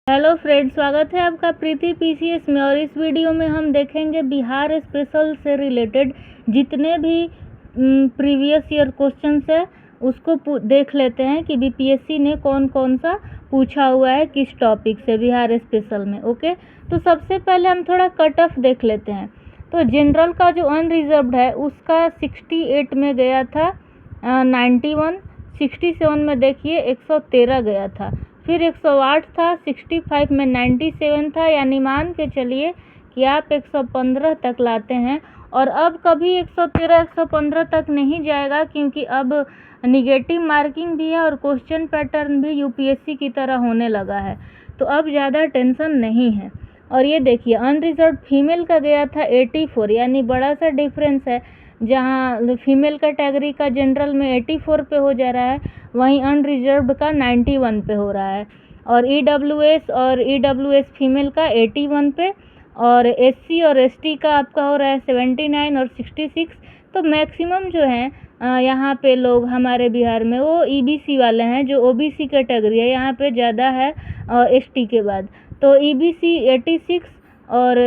Hello friends, स्वागत है आपका प्रीति पीसीएस में। और इस वीडियो में हम देखेंगे बिहार स्पेशल से रिलेटेड जितने भी प्रीवियस ईयर क्वेश्चंस है उसको देख लेते हैं कि बीपीएससी ने कौन कौन सा पूछा हुआ है किस टॉपिक से बिहार स्पेशल में। ओके, तो सबसे पहले हम थोड़ा कट ऑफ देख लेते हैं। तो जनरल का जो अनरिजर्व्ड है उसका 68 में गया था 91, 67 में देखिए 113 गया था, फिर 108 था, 65 में 97 था, यानी मान के चलिए कि आप 115 तक लाते हैं। और अब कभी 113 115 तक नहीं जाएगा क्योंकि अब निगेटिव मार्किंग भी है और क्वेश्चन पैटर्न भी यूपीएससी की तरह होने लगा है, तो अब ज़्यादा टेंशन नहीं है। और ये देखिए अनरिजर्व्ड फीमेल का गया था 84, यानी बड़ा सा डिफरेंस है। जहाँ फीमेल कैटेगरी का जनरल में 84 पे हो जा रहा है, वहीं अनरिजर्व्ड का 91 पे हो रहा है। और ईडब्ल्यूएस फीमेल का 81 पे, और एससी और एसटी का आपका हो रहा है 79 और 66। तो मैक्सिमम जो है यहाँ पे लोग हमारे बिहार में वो ईबीसी वाले हैं, जो ओबीसी कैटेगरी है, यहाँ पे ज़्यादा है एसटी के बाद। तो ईबीसी 86 और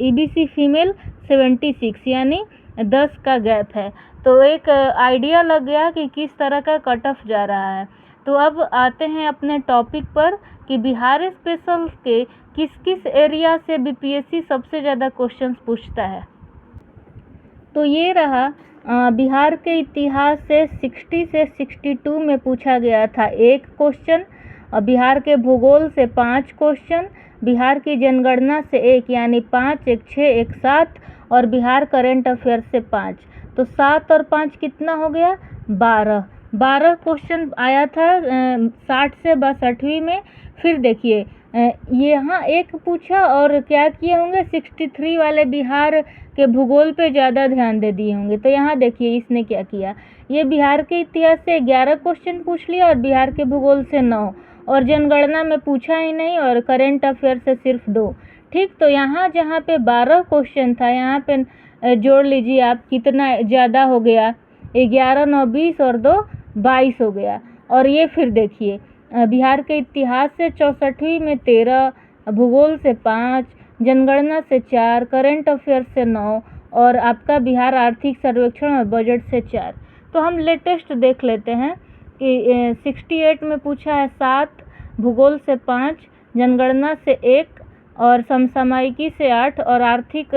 ईबीसी फीमेल 76, यानी 10 का गैप है। तो एक आइडिया लग गया कि किस तरह का कट ऑफ जा रहा है। तो अब आते हैं अपने टॉपिक पर कि बिहार स्पेशल के किस किस एरिया से बीपीएससी सबसे ज़्यादा क्वेश्चंस पूछता है। तो ये रहा बिहार के इतिहास से 60 से 62 में पूछा गया था 1 क्वेश्चन, और बिहार के भूगोल से 5 क्वेश्चन, बिहार की जनगणना से 1, यानी 5, 1 6, 1 7, और बिहार करंट अफेयर से 5। तो 7 और 5 कितना हो गया, 12 क्वेश्चन आया था 60 से 62 में। फिर देखिए यहाँ एक पूछा और क्या किए होंगे, 63 वाले बिहार के भूगोल पे ज़्यादा ध्यान दे दिए होंगे। तो यहाँ देखिए इसने क्या किया, ये बिहार के इतिहास से 11 क्वेश्चन पूछ लिया और बिहार के भूगोल से 9, और जनगणना में पूछा ही नहीं, और करंट अफेयर से सिर्फ 2। ठीक, तो यहाँ जहाँ पे 12 क्वेश्चन था, यहाँ पे जोड़ लीजिए आप कितना ज़्यादा हो गया, 11 9 20 और 2 22 हो गया। और ये फिर देखिए बिहार के इतिहास से 64 में 13, भूगोल से 5, जनगणना से 4, करंट अफेयर से 9, और आपका बिहार आर्थिक सर्वेक्षण और बजट से 4। तो हम लेटेस्ट देख लेते हैं कि 68 में पूछा है 7, भूगोल से 5, जनगणना से 1, और समसामयिकी से 8, और आर्थिक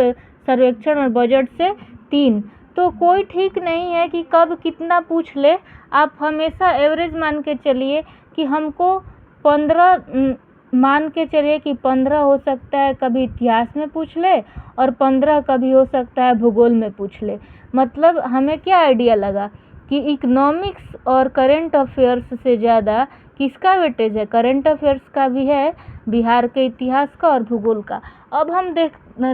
सर्वेक्षण और बजट से 3। तो कोई ठीक नहीं है कि कब कितना पूछ ले, आप हमेशा एवरेज मान के चलिए कि हमको 15 मान के चलिए कि 15 हो सकता है कभी इतिहास में पूछ ले, और 15 कभी हो सकता है भूगोल में पूछ ले। मतलब हमें क्या आइडिया लगा कि इकोनॉमिक्स और करंट अफेयर्स से ज़्यादा किसका वेटेज है, करंट अफेयर्स का भी है, बिहार के इतिहास का और भूगोल का। अब हम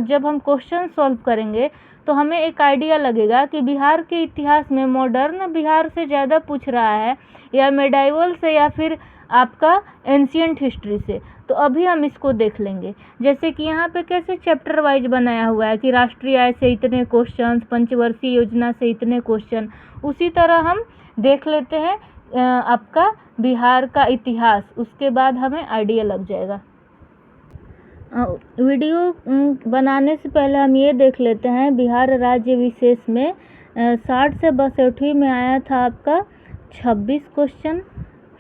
जब हम क्वेश्चन सॉल्व करेंगे तो हमें एक आइडिया लगेगा कि बिहार के इतिहास में मॉडर्न बिहार से ज़्यादा पूछ रहा है, या मेडाइवल से, या फिर आपका एंशियंट हिस्ट्री से। तो अभी हम इसको देख लेंगे, जैसे कि यहाँ पे कैसे चैप्टर वाइज बनाया हुआ है कि राष्ट्रीय आय से इतने क्वेश्चन, पंचवर्षीय योजना से इतने क्वेश्चन, उसी तरह हम देख लेते हैं आपका बिहार का इतिहास, उसके बाद हमें आइडिया लग जाएगा। वीडियो बनाने से पहले हम ये देख लेते हैं बिहार राज्य विशेष में 60 से 62 में आया था आपका 26 क्वेश्चन,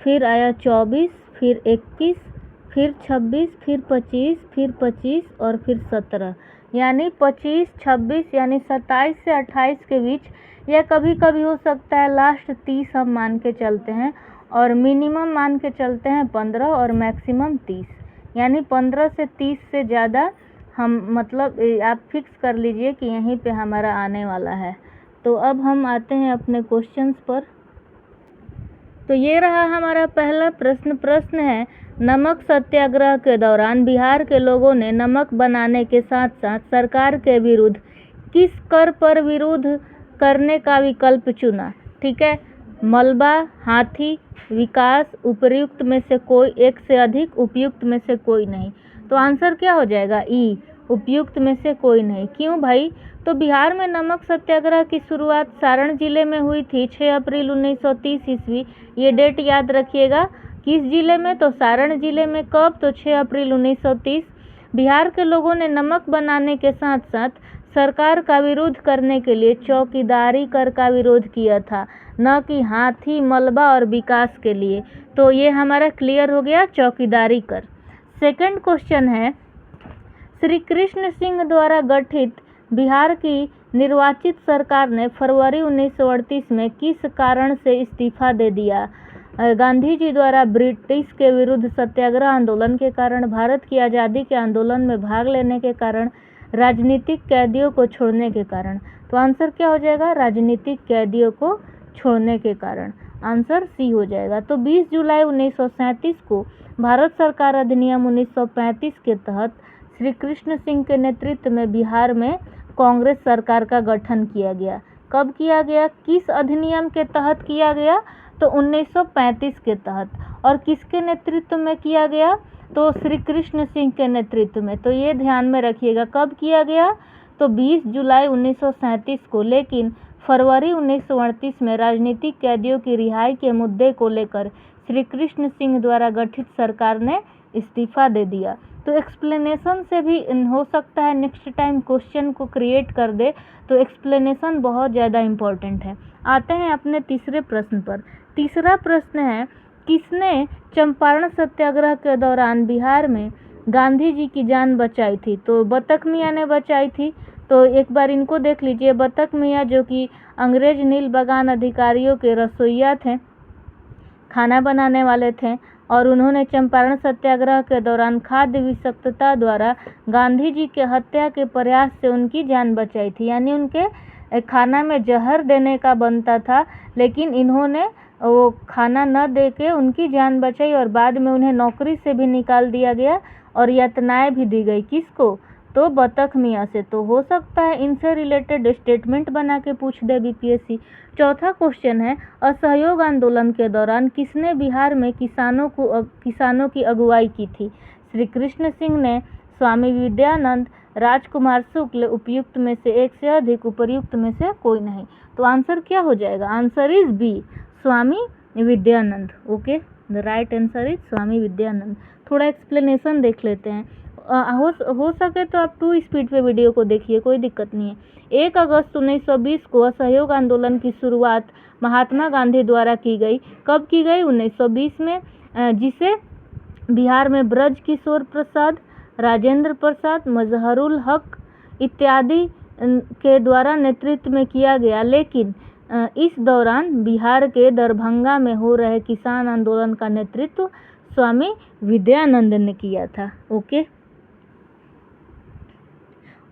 फिर आया 24, फिर 21, फिर 26, फिर 25, फिर 25 और फिर 17, यानी 25, 26 यानी 27 से 28 के बीच, या कभी कभी हो सकता है लास्ट 30 हम मान के चलते हैं, और मिनिमम मान के चलते हैं 15 और मैक्सिमम 30, यानी 15 से 30 से ज़्यादा हम मतलब आप फिक्स कर लीजिए कि यहीं पे हमारा आने वाला है। तो अब हम आते हैं अपने क्वेश्चंस पर। तो ये रहा हमारा पहला प्रश्न है, नमक सत्याग्रह के दौरान बिहार के लोगों ने नमक बनाने के साथ साथ सरकार के विरुद्ध किस कर पर विरोध करने का विकल्प चुना। ठीक है, मलबा, हाथी, विकास, उपयुक्त में से कोई एक से अधिक, उपयुक्त में से कोई नहीं। तो आंसर क्या हो जाएगा, ई, उपयुक्त में से कोई नहीं। क्यों भाई, तो बिहार में नमक सत्याग्रह की शुरुआत सारण जिले में हुई थी 6 अप्रैल 1930 ईस्वी, ये डेट याद रखिएगा। किस जिले में? तो सारण जिले में। कब? तो 6 अप्रैल 1930। बिहार के लोगों ने नमक बनाने के साथ साथ सरकार का विरोध करने के लिए चौकीदारी कर का विरोध किया था, न कि हाथी, मलबा और विकास के लिए। तो ये हमारा क्लियर हो गया, चौकीदारी कर। सेकंड क्वेश्चन है, श्री कृष्ण सिंह द्वारा गठित बिहार की निर्वाचित सरकार ने फरवरी 1938 में किस कारण से इस्तीफा दे दिया? गांधी जी द्वारा ब्रिटिश के विरुद्ध सत्याग्रह आंदोलन के कारण, भारत की आज़ादी के आंदोलन में भाग लेने के कारण, राजनीतिक कैदियों को छोड़ने के कारण। तो आंसर क्या हो जाएगा? राजनीतिक कैदियों को छोड़ने के कारण। आंसर सी हो जाएगा। तो 20 जुलाई 1937 को भारत सरकार अधिनियम 1935 के तहत श्री कृष्ण सिंह के नेतृत्व में बिहार में कांग्रेस सरकार का गठन किया गया। कब किया गया? किस अधिनियम के तहत किया गया? तो 1935 के तहत। और किसके नेतृत्व में किया गया? तो श्री कृष्ण सिंह के नेतृत्व में। तो ये ध्यान में रखिएगा, कब किया गया? तो 20 जुलाई 1937 को। लेकिन फरवरी 1938 में राजनीतिक कैदियों की रिहाई के मुद्दे को लेकर श्री कृष्ण सिंह द्वारा गठित सरकार ने इस्तीफा दे दिया। तो एक्सप्लेनेशन से भी हो सकता है नेक्स्ट टाइम क्वेश्चन को क्रिएट कर दे, तो एक्सप्लेनेशन बहुत ज़्यादा इम्पोर्टेंट है। आते हैं अपने तीसरे प्रश्न पर। तीसरा प्रश्न है, किसने चंपारण सत्याग्रह के दौरान बिहार में गांधी जी की जान बचाई थी? तो बतख मियाँ ने बचाई थी। तो एक बार इनको देख लीजिए। बतख मियाँ जो कि अंग्रेज नील बगान अधिकारियों के रसोइया थे, खाना बनाने वाले थे, और उन्होंने चंपारण सत्याग्रह के दौरान खाद्य विषाक्तता द्वारा गांधी जी के हत्या के प्रयास से उनकी जान बचाई थी। यानी उनके खाना में जहर देने का बनता था, लेकिन इन्होंने वो खाना न दे के उनकी जान बचाई, और बाद में उन्हें नौकरी से भी निकाल दिया गया और यातनाएं भी दी गई। किसको? तो बतख मियाँ से। तो हो सकता है इनसे रिलेटेड स्टेटमेंट बना के पूछ दे बीपीएससी। चौथा क्वेश्चन है, असहयोग आंदोलन के दौरान किसने बिहार में किसानों की अगुवाई की थी? श्री कृष्ण सिंह ने, स्वामी विद्यानंद, राजकुमार शुक्ल, उपयुक्त में से एक से अधिक, उपर्युक्त में से कोई नहीं। तो आंसर क्या हो जाएगा? Answer is B, Swami Vidyanand. Okay, the right answer is Swami Vidyanand. थोड़ा एक्सप्लेनेशन देख लेते हैं। हो सके तो आप 2 स्पीड पे वीडियो को देखिए, कोई दिक्कत नहीं है। 1 अगस्त 1920 को असहयोग आंदोलन की शुरुआत महात्मा गांधी द्वारा की गई। कब की गई? 1920 में, जिसे बिहार में ब्रज किशोर प्रसाद, राजेंद्र प्रसाद, मजहरुल हक इत्यादि के द्वारा नेतृत्व में किया गया। लेकिन इस दौरान बिहार के दरभंगा में हो रहे किसान आंदोलन का नेतृत्व स्वामी विद्यानंद ने किया था। ओके,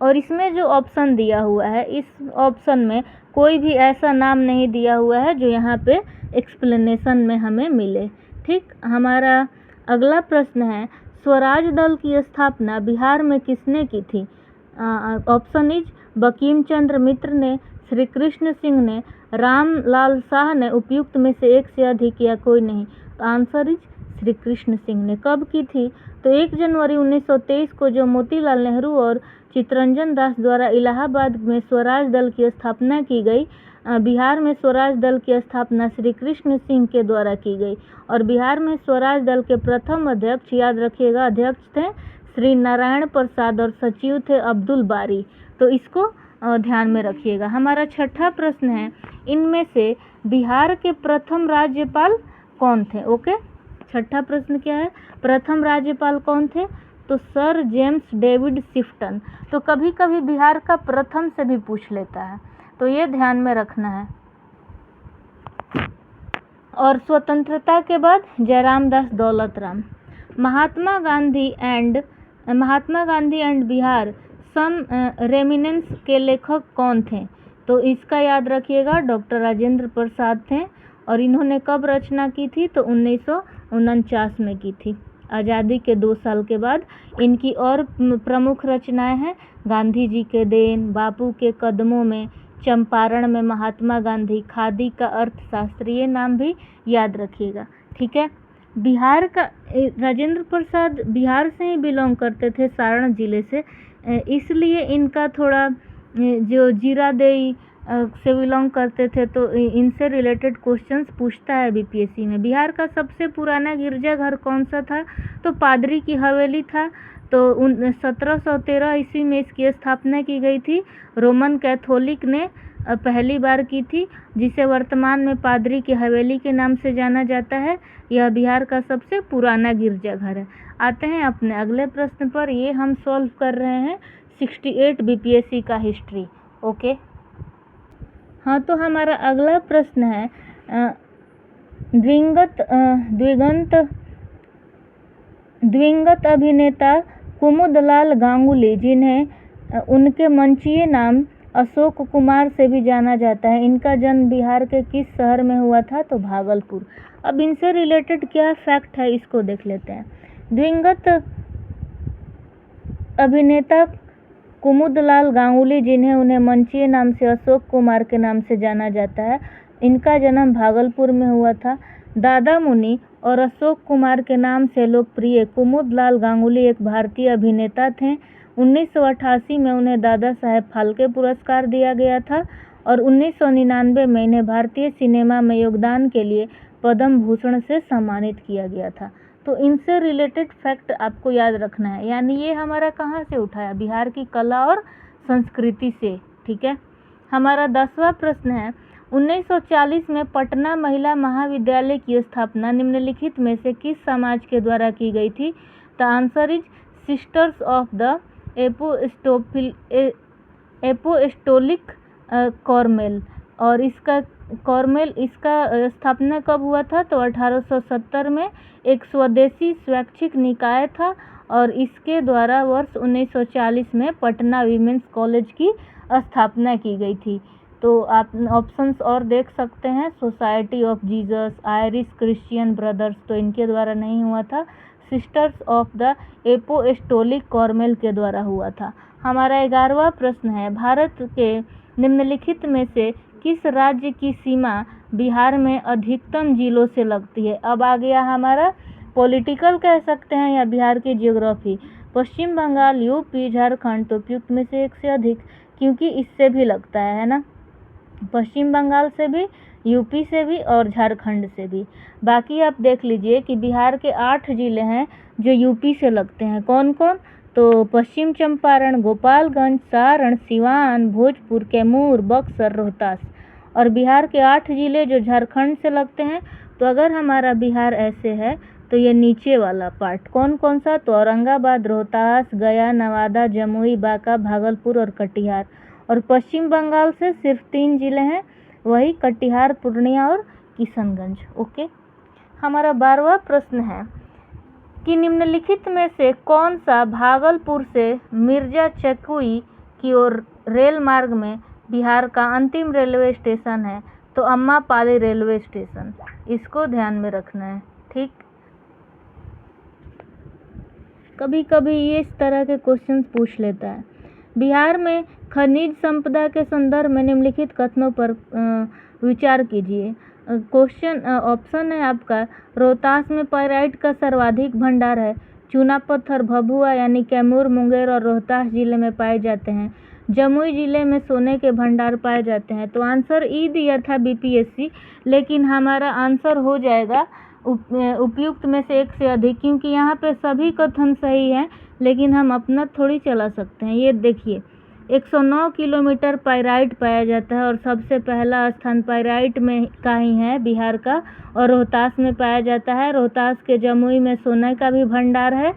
और इसमें जो ऑप्शन दिया हुआ है, इस ऑप्शन में कोई भी ऐसा नाम नहीं दिया हुआ है जो यहाँ पे एक्सप्लेनेशन में हमें मिले। ठीक, हमारा अगला प्रश्न है, स्वराज दल की स्थापना बिहार में किसने की थी? ऑप्शन इज बंकिम चंद्र मित्र ने, श्री कृष्ण सिंह ने, रामलाल शाह ने, उपयुक्त में से एक से अधिक, या कोई नहीं। तो आंसर इज श्री कृष्ण सिंह ने। कब की थी? तो 1 जनवरी 1923 को जो मोतीलाल नेहरू और चित्तरंजन दास द्वारा इलाहाबाद में स्वराज दल की स्थापना की गई। बिहार में स्वराज दल की स्थापना श्री कृष्ण सिंह के द्वारा की गई, और बिहार में स्वराज दल के प्रथम अध्यक्ष, याद रखिएगा, अध्यक्ष थे श्री नारायण प्रसाद और सचिव थे अब्दुल बारी। तो इसको ध्यान में रखिएगा। हमारा छठा प्रश्न है, इनमें से बिहार के प्रथम राज्यपाल कौन थे? ओके, छठा प्रश्न क्या है? प्रथम राज्यपाल कौन थे? तो सर जेम्स डेविड शिफ्टन। तो कभी कभी बिहार का प्रथम से भी पूछ लेता है, तो ये ध्यान में रखना है। और स्वतंत्रता के बाद Jairam Das Daulatram. Mahatma Gandhi and Bihar some reminiscences के लेखक कौन थे? तो इसका याद रखिएगा, डॉक्टर राजेंद्र प्रसाद थे, और इन्होंने कब रचना की थी? तो 1949 में की थी, आज़ादी के 2 साल के बाद। इनकी और प्रमुख रचनाएं हैं गांधी जी के देन, बापू के कदमों में, चंपारण में महात्मा गांधी, खादी का अर्थशास्त्र, ये नाम भी याद रखिएगा। ठीक है, बिहार का राजेंद्र प्रसाद बिहार से ही बिलोंग करते थे, सारण जिले से, इसलिए इनका थोड़ा जो जीरादेई से बिलोंग करते थे, तो इनसे रिलेटेड क्वेश्चंस पूछता है बीपीएससी में। बिहार का सबसे पुराना गिरजाघर कौन सा था? तो पादरी की हवेली था। तो 1713 ईस्वी में इसकी स्थापना की गई थी। रोमन कैथोलिक ने पहली बार की थी, जिसे वर्तमान में पादरी की हवेली के नाम से जाना जाता है। यह बिहार का सबसे पुराना गिरजाघर है। आते हैं अपने अगले प्रश्न पर। ये हम सॉल्व कर रहे हैं 68 बीपीएससी का हिस्ट्री। ओके, हाँ, तो हमारा अगला प्रश्न है दिवंगत अभिनेता कुमुदलाल गांगुली, जिन्हें उनके मंचीय नाम अशोक कुमार से भी जाना जाता है, इनका जन्म बिहार के किस शहर में हुआ था? तो भागलपुर। अब इनसे रिलेटेड क्या फैक्ट है इसको देख लेते हैं। दिवंगत अभिनेता कुमुदलाल गांगुली, जिन्हें उन्हें मंचीय नाम से अशोक कुमार के नाम से जाना जाता है, इनका जन्म भागलपुर में हुआ था। दादा मुनि और अशोक कुमार के नाम से लोकप्रिय कुमुदलाल गांगुली एक भारतीय अभिनेता थे। 1988 में उन्हें दादा साहेब फाल्के पुरस्कार दिया गया था और 1999 में इन्हें भारतीय सिनेमा में योगदान के लिए पद्म भूषण से सम्मानित किया गया था। तो इनसे रिलेटेड फैक्ट आपको याद रखना है, यानी ये हमारा कहाँ से उठाया? बिहार की कला और संस्कृति से। ठीक है, हमारा 10वां प्रश्न है 1940 में पटना महिला महाविद्यालय की स्थापना निम्नलिखित में से किस समाज के द्वारा की गई थी? The answer is sisters of the apostolic Carmel. और इसका स्थापना कब हुआ था? तो 1870 में एक स्वदेशी स्वैच्छिक निकाय था और इसके द्वारा वर्ष 1940 में पटना वीमेंस कॉलेज की स्थापना की गई थी। तो आप ऑप्शंस और देख सकते हैं, society of Jesus, Irish Christian brothers, तो इनके द्वारा नहीं हुआ था। सिस्टर्स ऑफ द एपोस्टोलिक कॉर्मेल के द्वारा हुआ था। हमारा 11वां प्रश्न है भारत के निम्नलिखित में से किस राज्य की सीमा बिहार में अधिकतम जिलों से लगती है? अब आ गया हमारा पॉलिटिकल कह सकते हैं या बिहार की ज्योग्राफी। पश्चिम बंगाल, यूपी, झारखंड, तो उपयुक्त में से एक से अधिक, क्योंकि इससे भी लगता है ना, पश्चिम बंगाल से भी, यूपी से भी और झारखंड से भी। बाकी आप देख लीजिए कि बिहार के 8 जिले हैं जो यूपी से लगते हैं। कौन कौन? तो पश्चिम चंपारण, गोपालगंज, सारण, सिवान, भोजपुर, कैमूर, बक्सर, रोहतास। और बिहार के 8 जिले जो झारखंड से लगते हैं। तो अगर हमारा बिहार ऐसे है तो ये नीचे वाला पार्ट कौन कौन सा? तो औरंगाबाद, रोहतास, गया, नवादा, जमुई, बांका, भागलपुर और कटिहार। और पश्चिम बंगाल से सिर्फ 3 जिले हैं, वही कटिहार, पूर्णिया और किशनगंज। ओके, हमारा 12वां प्रश्न है कि निम्नलिखित में से कौन सा भागलपुर से मिर्जा चकुई की ओर रेल मार्ग में बिहार का अंतिम रेलवे स्टेशन है? तो अम्मापाली रेलवे स्टेशन। इसको ध्यान में रखना है। ठीक, कभी कभी ये इस तरह के क्वेश्चंस पूछ लेता है। बिहार में खनिज संपदा के संदर्भ में निम्नलिखित कथनों पर विचार कीजिए। क्वेश्चन ऑप्शन है आपका, रोहतास में पाइराइट का सर्वाधिक भंडार है। चूना पत्थर भभुआ यानी कैमूर, मुंगेर और रोहतास जिले में पाए जाते हैं। जमुई जिले में सोने के भंडार पाए जाते हैं। तो आंसर ई दिया था बीपीएससी, लेकिन हमारा आंसर हो जाएगा उपयुक्त में से एक से अधिक, क्योंकि यहाँ पे सभी कथन सही हैं, लेकिन हम अपना थोड़ी चला सकते हैं। ये देखिए 109 किलोमीटर पाइराइट पाया जाता है और सबसे पहला स्थान पाइराइट में का ही है बिहार का, और रोहतास में पाया जाता है। रोहतास के जमुई में सोने का भी भंडार है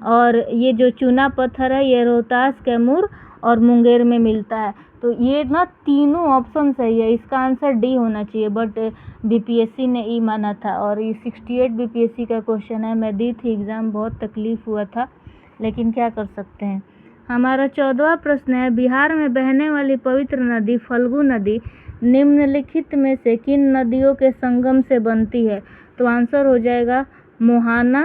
और ये जो चूना पत्थर है ये रोहतास, कैमूर और मुंगेर में मिलता है। तो ये ना तीनों ऑप्शन सही है, इसका आंसर डी होना चाहिए, बट बीपीएससी ने ई माना था। और ये 68 बीपीएससी का क्वेश्चन है, मैं दी थी एग्ज़ाम, बहुत तकलीफ हुआ था, लेकिन क्या कर सकते हैं। हमारा 14वां प्रश्न है बिहार में बहने वाली पवित्र नदी फल्गु नदी निम्नलिखित में से किन नदियों के संगम से बनती है? तो आंसर हो जाएगा मोहाना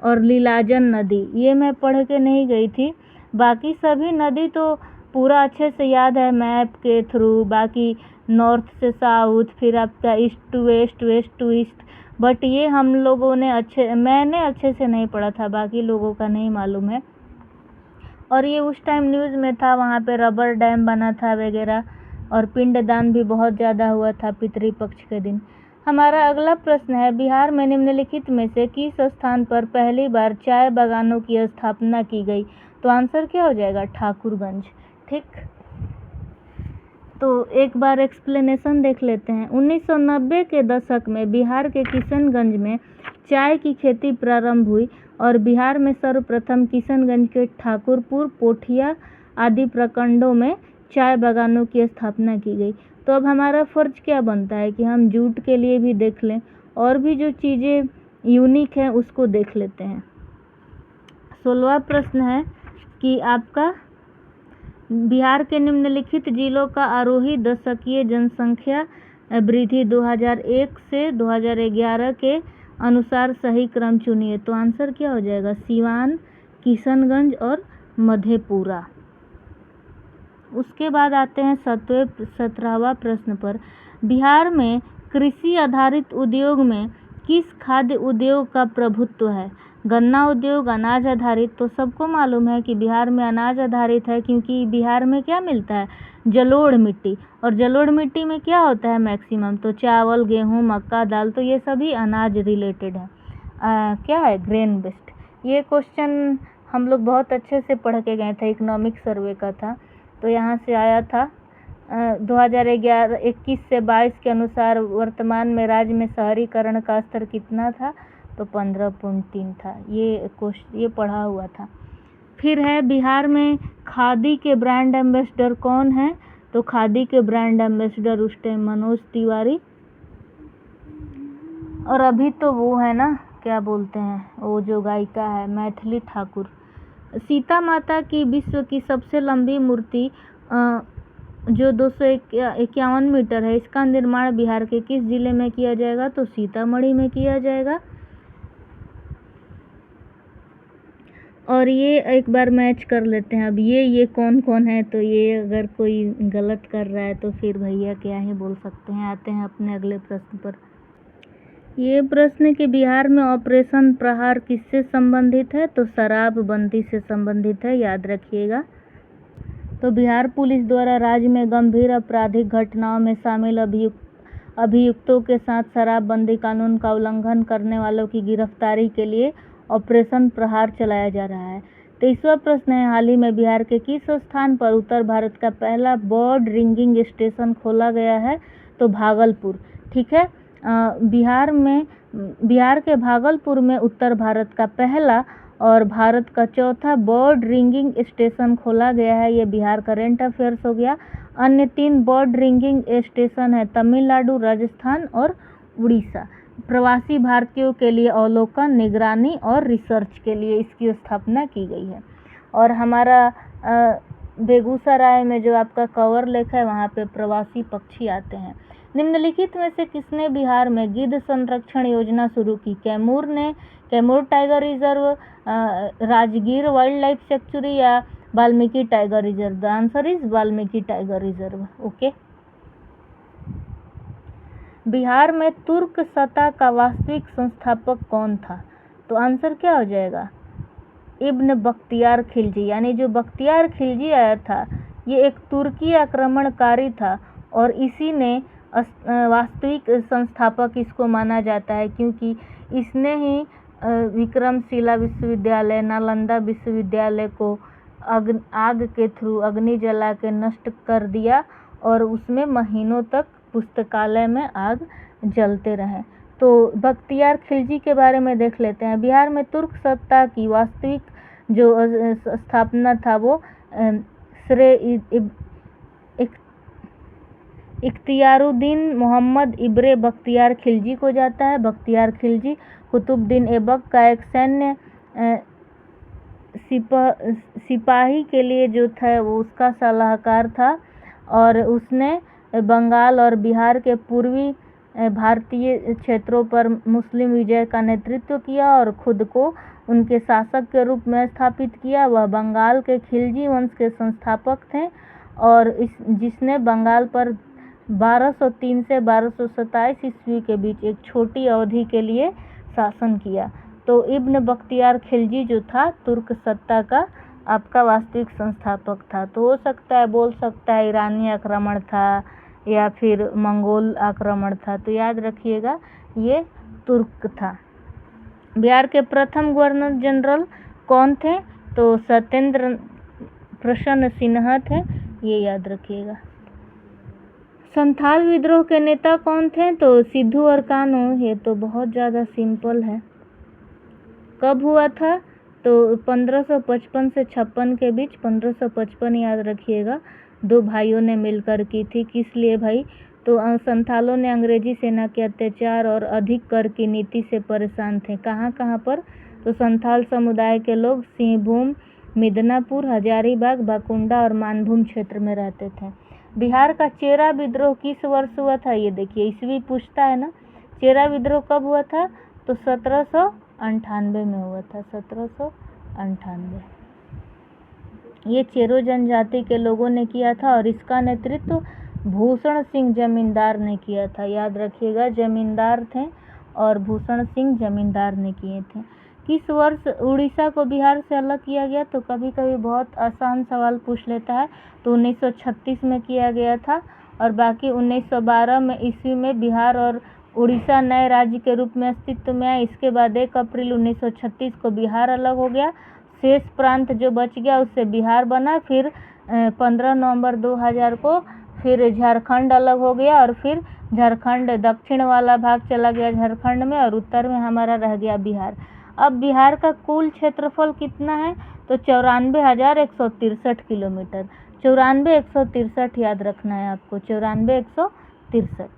और लीलाजन नदी। ये मैं पढ़ के नहीं गई थी, बाकी सभी नदी तो पूरा अच्छे से याद है मैप के थ्रू, बाकी नॉर्थ से साउथ, फिर आपका east to west, west to east, but ये हम लोगों ने मैंने अच्छे से नहीं पढ़ा था, बाकी लोगों का नहीं मालूम है। और ये उस टाइम न्यूज़ में था, वहाँ पे रबर डैम बना था वगैरह, और पिंडदान भी बहुत ज़्यादा हुआ था पितृपक्ष के दिन। हमारा अगला प्रश्न है, बिहार में निम्नलिखित में से किस स्थान पर पहली बार चाय बागानों की स्थापना की गई? तो आंसर क्या हो जाएगा? ठाकुरगंज। ठीक, तो एक बार एक्सप्लेनेशन देख लेते हैं। 1990 के दशक में बिहार के किशनगंज में चाय की खेती प्रारंभ हुई और बिहार में सर्वप्रथम किशनगंज के ठाकुरपुर, पोठिया आदि प्रखंडों में चाय बागानों की स्थापना की गई। तो अब हमारा फर्ज क्या बनता है कि हम जूट के लिए भी देख लें और भी जो चीज़ें यूनिक हैं उसको देख लेते हैं। 16वां प्रश्न है कि आपका बिहार के निम्नलिखित जिलों का आरोही दशकीय जनसंख्या वृद्धि 2001 से 2011 के अनुसार सही क्रम चुनिए। तो आंसर क्या हो जाएगा? सीवान, किशनगंज और मधेपुरा। उसके बाद आते हैं 17वां प्रश्न पर। बिहार में कृषि आधारित उद्योग में किस खाद्य उद्योग का प्रभुत्व है? गन्ना उद्योग, अनाज आधारित। तो सबको मालूम है कि बिहार में अनाज आधारित है, क्योंकि बिहार में क्या मिलता है? जलोढ़ मिट्टी, और जलोढ़ मिट्टी में क्या होता है मैक्सिमम? तो चावल, गेहूँ, मक्का, दाल, तो ये सभी अनाज रिलेटेड है। क्या है? Grain based. ये क्वेश्चन हम लोग बहुत अच्छे से पढ़ के गए थे, इकोनॉमिक सर्वे का था, तो यहाँ से आया था। 2021 से 22 के अनुसार वर्तमान में राज्य में शहरीकरण का स्तर कितना था? तो 15.3 था। ये पढ़ा हुआ था। फिर है, बिहार में खादी के ब्रांड एम्बेसडर कौन है? तो खादी के ब्रांड एम्बेसडर उस टाइम मनोज तिवारी, और अभी तो वो है ना, क्या बोलते हैं, वो जो गायिका है मैथिली ठाकुर। सीता माता की विश्व की सबसे लंबी मूर्ति जो 251 मीटर है, इसका निर्माण बिहार के किस जिले में किया जाएगा? तो सीतामढ़ी में किया जाएगा। और ये एक बार मैच कर लेते हैं। अब ये कौन कौन है, तो ये अगर कोई गलत कर रहा है तो फिर भैया क्या ही बोल सकते हैं। आते हैं अपने अगले प्रश्न पर। ये प्रश्न कि बिहार में ऑपरेशन प्रहार किससे संबंधित है? तो शराबबंदी से संबंधित है, याद रखिएगा। तो बिहार पुलिस द्वारा राज्य में गंभीर आपराधिक घटनाओं में शामिल अभियुक्तों के साथ शराबबंदी कानून का उल्लंघन करने वालों की गिरफ्तारी के लिए ऑपरेशन प्रहार चलाया जा रहा है। 23वां प्रश्न है, हाल ही में बिहार के किस स्थान पर उत्तर भारत का पहला बर्ड रिंगिंग स्टेशन खोला गया है? तो भागलपुर। ठीक है, बिहार के भागलपुर में उत्तर भारत का पहला और भारत का चौथा बर्ड रिंगिंग स्टेशन खोला गया है। ये बिहार करेंट अफेयर्स हो गया। अन्य 3 बर्ड रिंगिंग स्टेशन है तमिलनाडु, राजस्थान और उड़ीसा। प्रवासी भारतीयों के लिए अवलोकन, निगरानी और रिसर्च के लिए इसकी स्थापना की गई है। और हमारा बेगूसराय में जो आपका कवर लेक है, वहाँ पे प्रवासी पक्षी आते हैं। निम्नलिखित में से किसने बिहार में गिद्ध संरक्षण योजना शुरू की? कैमूर ने, Kaimur tiger reserve, Rajgir wildlife sanctuary या Valmiki tiger reserve? The answer is Valmiki tiger reserve. Okay. Bihar में तुर्क सत्ता का वास्तविक संस्थापक कौन था? तो आंसर क्या हो जाएगा? इब्न बख्तियार खिलजी। यानी जो बख्तियार खिलजी आया था, ये एक तुर्की आक्रमणकारी था और इसी ने वास्तविक संस्थापक इसको माना जाता है, क्योंकि इसने ही विक्रमशिला विश्वविद्यालय, नालंदा विश्वविद्यालय को आग के थ्रू अग्नि जला के नष्ट कर दिया और उसमें महीनों तक पुस्तकालय में आग जलते रहे। तो बख्तियार खिलजी के बारे में देख लेते हैं। बिहार में तुर्क सत्ता की वास्तविक जो स्थापना था वो श्रेय इख्तियारुद्दीन मोहम्मद इब्रे बख्तियार खिलजी को जाता है। बख्तियार खिलजी कुतुबुद्दीन ऐबक का एक सैन्य सिपाही के लिए जो था वो उसका सलाहकार था और उसने बंगाल और बिहार के पूर्वी भारतीय क्षेत्रों पर मुस्लिम विजय का नेतृत्व किया और खुद को उनके शासक के रूप में स्थापित किया। वह बंगाल के खिलजी वंश के संस्थापक थे और जिसने बंगाल पर 1203 से 1227 ईस्वी के बीच एक छोटी अवधि के लिए शासन किया। तो इब्न बख्तियार खिलजी जो था तुर्क सत्ता का आपका वास्तविक संस्थापक था? तो हो सकता है, बोल सकता है ईरानी आक्रमण था या फिर मंगोल आक्रमण था। तो याद रखिएगा ये तुर्क था। बिहार के प्रथम गवर्नर जनरल कौन थे? तो सत्येंद्र प्रसन्न सिन्हा थे, ये याद रखिएगा। संथाल विद्रोह के नेता कौन थे? तो सिद्धू और कान्हू। ये तो बहुत ज़्यादा सिंपल है। कब हुआ था? तो 1555 से 56 के बीच। 1555 याद रखिएगा, दो भाइयों ने मिलकर की थी। किस लिए भाई? तो संथालों ने अंग्रेजी सेना के अत्याचार और अधिक कर की नीति से परेशान थे। कहाँ कहाँ पर? तो संथाल समुदाय के लोग सिंहभूम, मिदनापुर, हजारीबाग, बाकुंडा और मानभूम क्षेत्र में रहते थे। बिहार का चेरा विद्रोह किस वर्ष हुआ था? ये देखिए, ईस्वी पूछता है ना। चेरा विद्रोह कब हुआ था? तो 1798 में हुआ था। 1798 ये चेरो जनजाति के लोगों ने किया था और इसका नेतृत्व भूषण सिंह जमींदार ने किया था। याद रखिएगा, जमींदार थे और भूषण सिंह जमींदार ने किए थे। किस वर्ष उड़ीसा को बिहार से अलग किया गया? तो कभी कभी बहुत आसान सवाल पूछ लेता है। तो 1936 में किया गया था और बाकी 1912 में ईस्वी में बिहार और उड़ीसा नए राज्य के रूप में अस्तित्व में आए। इसके बाद 1 अप्रैल 1936 को बिहार अलग हो गया। शेष प्रांत जो बच गया उससे बिहार बना। फिर 15 नवंबर 2000 को फिर झारखंड अलग हो गया और फिर झारखंड दक्षिण वाला भाग चला गया झारखंड में और उत्तर में हमारा रह गया बिहार। अब बिहार का कुल क्षेत्रफल कितना है? तो 94,163 किलोमीटर। 94,163 याद रखना है आपको, 94,163।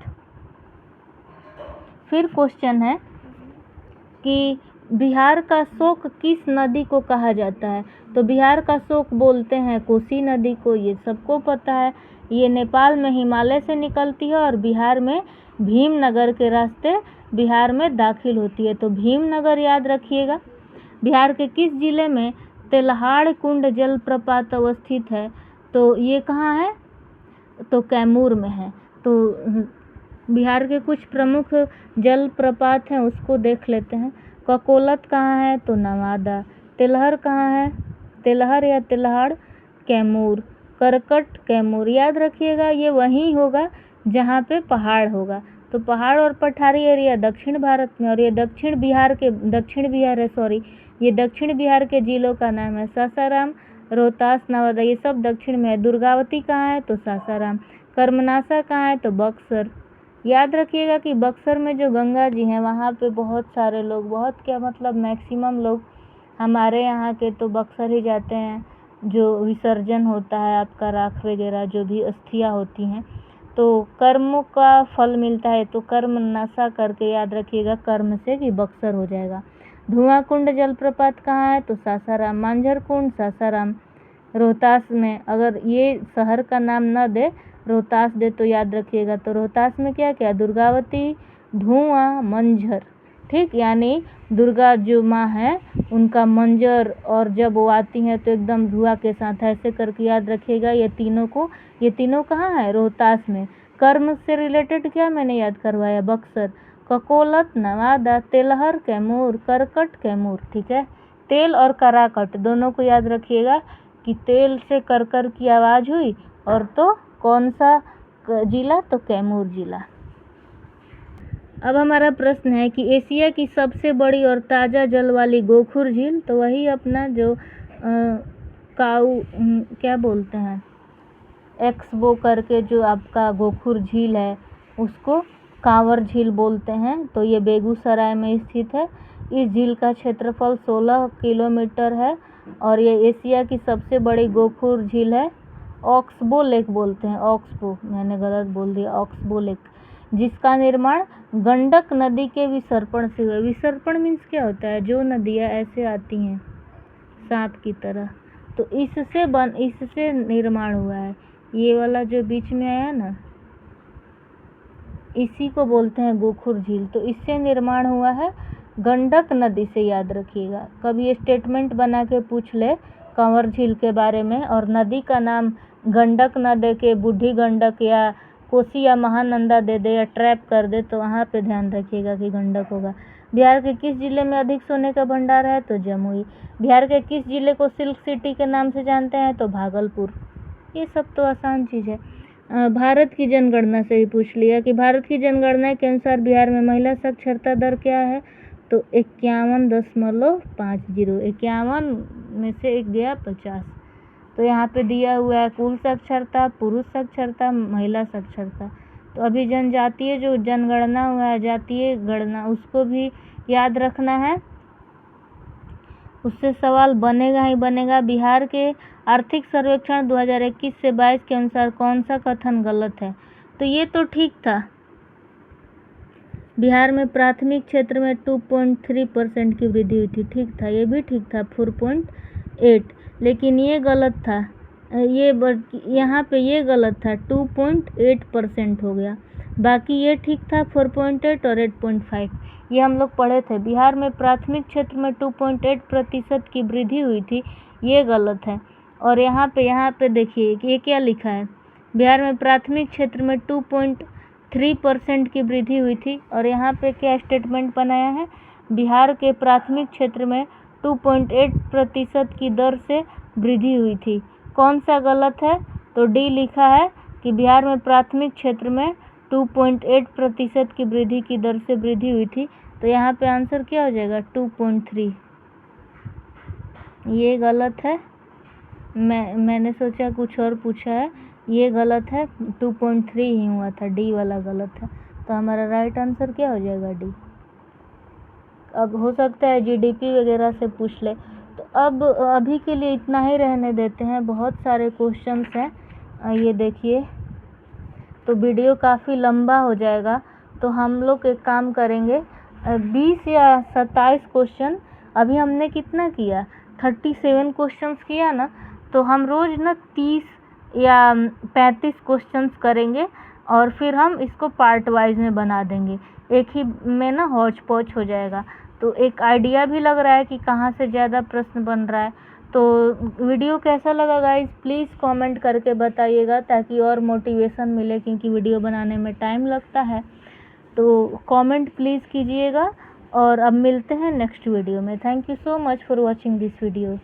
फिर क्वेश्चन है कि बिहार का शोक किस नदी को कहा जाता है? तो बिहार का शोक बोलते हैं कोसी नदी को, ये सबको पता है। ये नेपाल में हिमालय से निकलती है और बिहार में भीमनगर के रास्ते बिहार में दाखिल होती है। तो भीमनगर याद रखिएगा। बिहार के किस जिले में तेल्हाड़ कुंड जलप्रपात अवस्थित है? तो ये कहाँ है? तो कैमूर में है। तो बिहार के कुछ प्रमुख जलप्रपात हैं उसको देख लेते हैं। ककोलत कहाँ है? तो नवादा। तेलहर कहाँ है? तेलहर या तेल्हाड़ कैमूर। करकट कैमूर। याद रखिएगा ये वहीं होगा जहाँ पे पहाड़ होगा। तो पहाड़ और पठारी एरिया दक्षिण भारत में, और ये दक्षिण बिहार के जिलों का नाम है। सासाराम, रोहतास, नवादा, ये सब दक्षिण में है। दुर्गावती कहाँ है? तो सासाराम। कर्मनाशा कहाँ है? तो बक्सर। याद रखिएगा कि बक्सर में जो गंगा जी हैं वहाँ पे बहुत सारे लोग, बहुत क्या मतलब मैक्सिमम लोग हमारे यहाँ के तो बक्सर ही जाते हैं। जो विसर्जन होता है आपका राख वगैरह जो भी अस्थियाँ होती हैं तो कर्म का फल मिलता है। तो कर्म नशा करके याद रखिएगा कर्म से कि बक्सर हो जाएगा। धुआं कुंड जलप्रपात कहाँ है? तो सासाराम। मांझर कुंड सासाराम रोहतास में। अगर ये शहर का नाम न दे, रोहतास दे तो याद रखिएगा। तो रोहतास में क्या क्या? दुर्गावती, धुआं, मंझर। ठीक, यानी दुर्गा जो माँ है उनका मंजर, और जब वो आती हैं तो एकदम धुआं के साथ, ऐसे करके याद रखिएगा ये तीनों कहाँ है? रोहतास में। कर्म से रिलेटेड क्या मैंने याद करवाया? बक्सर। ककोलत नवादा, तेलहर कैमूर, करकट कैमूर। ठीक है, तेल और कराकट दोनों को याद रखिएगा कि तेल से करकर की आवाज़ हुई। और तो कौन सा जिला? तो कैमूर जिला। अब हमारा प्रश्न है कि एशिया की सबसे बड़ी और ताज़ा जल वाली गोखुर झील, तो वही अपना जो क्या बोलते हैं, एक्सबो करके जो आपका गोखुर झील है उसको कांवर झील बोलते हैं। तो ये बेगूसराय में स्थित है। इस झील का क्षेत्रफल 16 किलोमीटर है और ये एशिया की सबसे बड़ी गोखुर झील है। ऑक्सबो लेक बोलते हैं, ऑक्सबो, मैंने गलत बोल दिया, ऑक्सबो लेक, जिसका निर्माण गंडक नदी के विसर्पण से हुआ। विसर्पण मीन्स क्या होता है? जो नदियाँ ऐसे आती हैं सांप की तरह, तो इससे निर्माण हुआ है। ये वाला जो बीच में आया ना, इसी को बोलते हैं गोखुर झील। तो इससे निर्माण हुआ है गंडक नदी से, याद रखिएगा। कभी स्टेटमेंट बना के पूछ ले कंवर झील के बारे में और नदी का नाम गंडक न दे के बूढ़ी गंडक या कोसी या महानंदा दे दे या ट्रैप कर दे, तो वहाँ पे ध्यान रखिएगा कि गंडक होगा। बिहार के किस जिले में अधिक सोने का भंडार है? तो जमुई। बिहार के किस जिले को सिल्क सिटी के नाम से जानते हैं? तो भागलपुर। ये सब तो आसान चीज़ है। भारत की जनगणना से ही पूछ लिया कि भारत की जनगणना के अनुसार बिहार में महिला साक्षरता दर क्या है? तो 51.50। 51 में से एक गया 50। तो यहाँ पे दिया हुआ है कुल साक्षरता, पुरुष साक्षरता, महिला साक्षरता। तो अभी जनजातीय जो जनगणना हुआ है, जातीय गणना, उसको भी याद रखना है, उससे सवाल बनेगा ही बनेगा। बिहार के आर्थिक सर्वेक्षण 2021 से 22 के अनुसार कौन सा कथन गलत है? तो ये तो ठीक था, बिहार में प्राथमिक क्षेत्र में 2.3% की वृद्धि हुई थी, ठीक था, ये भी ठीक था 4.8, लेकिन ये गलत था, ये यहाँ पे ये गलत था, 2.8% हो गया। बाकी ये ठीक था 4.8 और 8.5, ये हम लोग पढ़े थे। बिहार में प्राथमिक क्षेत्र में 2.8% की वृद्धि हुई थी, ये गलत है। और यहाँ पे देखिए ये क्या लिखा है, बिहार में प्राथमिक क्षेत्र में 2.3% की वृद्धि हुई थी, और यहाँ पे क्या स्टेटमेंट बनाया है, बिहार के प्राथमिक क्षेत्र में 2.8% की दर से वृद्धि हुई थी। कौन सा गलत है? तो डी लिखा है कि बिहार में प्राथमिक क्षेत्र में 2.8% की वृद्धि की दर से वृद्धि हुई थी। तो यहाँ पे आंसर क्या हो जाएगा? 2.3। ये गलत है, मैंने सोचा कुछ और पूछा है, ये गलत है, 2.3 ही हुआ था, डी वाला गलत है। तो हमारा राइट आंसर क्या हो जाएगा? डी। अब हो सकता है जीडीपी वगैरह से पूछ ले, तो अब अभी के लिए इतना ही रहने देते हैं, बहुत सारे क्वेश्चंस हैं, ये देखिए, तो वीडियो काफ़ी लंबा हो जाएगा। तो हम लोग एक काम करेंगे, 20 या 27 क्वेश्चन, अभी हमने कितना किया, 37 क्वेश्चंस किया ना, तो हम रोज़ ना 30 या 35 क्वेश्चंस करेंगे, और फिर हम इसको पार्ट वाइज में बना देंगे, एक ही में ना हौच पौच हो जाएगा। तो एक आइडिया भी लग रहा है कि कहाँ से ज़्यादा प्रश्न बन रहा है। तो वीडियो कैसा लगा गाइस, प्लीज़ कमेंट करके बताइएगा, ताकि और मोटिवेशन मिले, क्योंकि वीडियो बनाने में टाइम लगता है। तो कमेंट प्लीज़ कीजिएगा, और अब मिलते हैं नेक्स्ट वीडियो में। Thank you so much for watching this video.